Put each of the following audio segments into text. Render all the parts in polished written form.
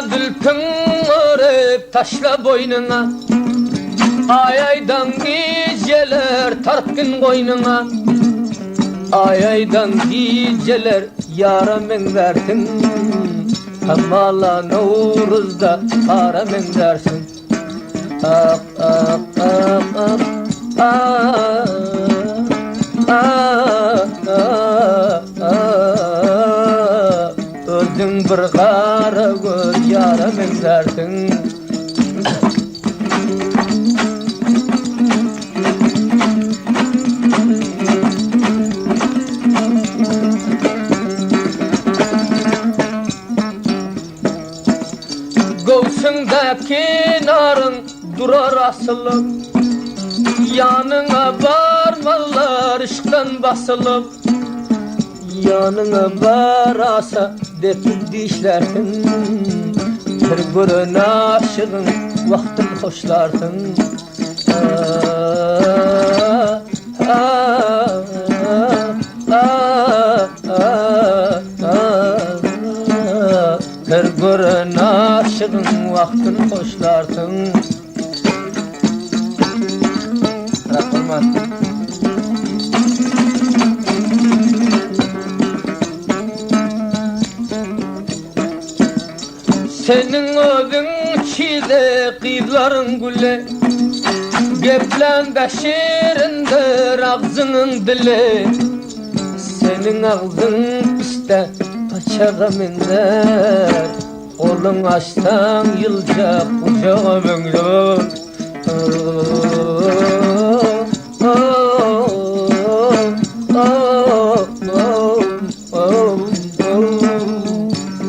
zülfün örüp taşla boynuna, ay aydan geceler tartkın koynuna, ay aydan geceler yara men dersin, Hamala Novruz'da para men dersin. Ah ah ah ah ah ah ah ah, özün bir kara göz yara men dersin. Göğsündeki narın durar asılıp, yanına varmalar ışktan basılıp, yanına varasa depip dişlersin, bir aşığın vaktin hoşlarsın. Ah, ah, ah, ah, ah, her bir aşığın vaktin hoşlarsın. Bırak olmaz. Senin özün çile kıyıların güle, geplen beşirindir ağzının dili. Senin ağzın piste paçağa minder, kolun açsan yılca kucağa menler.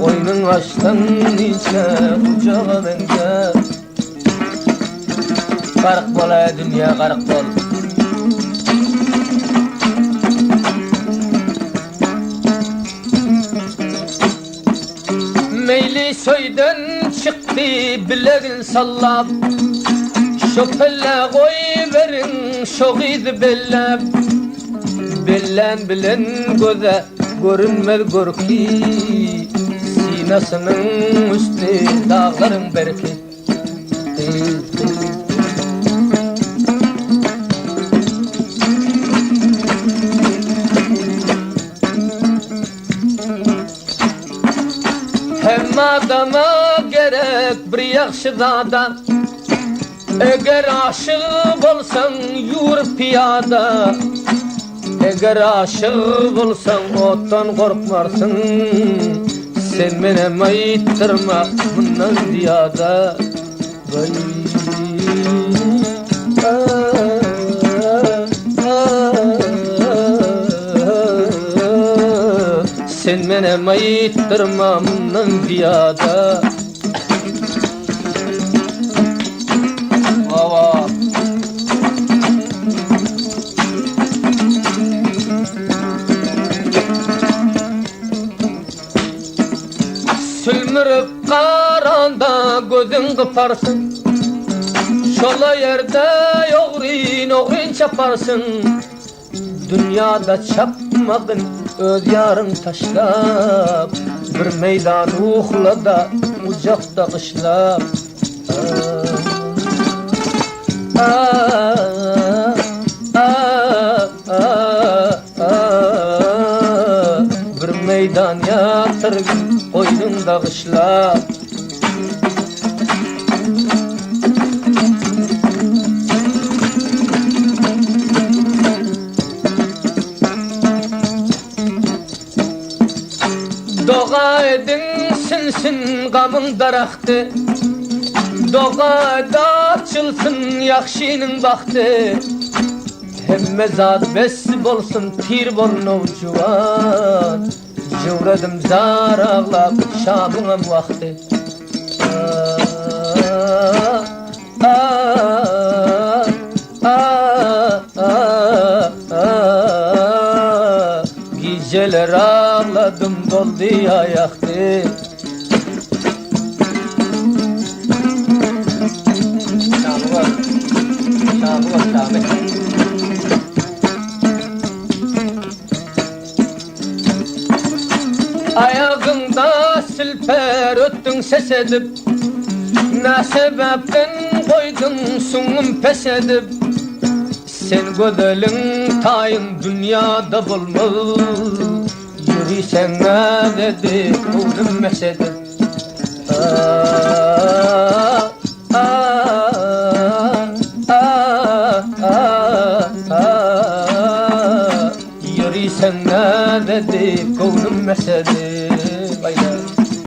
Oyunun açtan nice kucağa menler. Karık bola dünya karık bol. Meyli soydan çıktı bileğin sallap, şopella koy verin şoğid bellap. Bellen bilen göze görünmez görki, sinasının üstü dağların berki. Hem adama gerek bir yakşı zada, eğer aşık olsan yürü piyada. Eğer aşık olsan ottan korkmarsın, sen benim ayıttırma bundan ziyada. Sen benim ayıttırma bundan ziyada. Hava sülmürüp qaranda gözün kıparsın, şola yerde yoğrin çaparsın. Dünyada çapmadın öz yarın taşlap, bir meydan uğla da ucakta kışlap. Ah, ah, ah, ah, bir meydan yatır koynunda kışlap. Doğa edin sinsin gamın daraxtı, doğa da açılsın yakşinin baktı. Hemme zat besi bolsun tir bolun ovcuvan, jıvradım zar ağlap şabınam vakti. Ah, ah, ah, ah, ah, geceler ağladım doldu ayaktı. Şamı var. Ayağımda silper öttün ses edip, ne sebepten koydun sunum pes edip, sen gözelin tayın dünyada bulmaz, yürüysen ne dedi oğlum mesedip. Yürüysen ne dedi oğlum mesedip.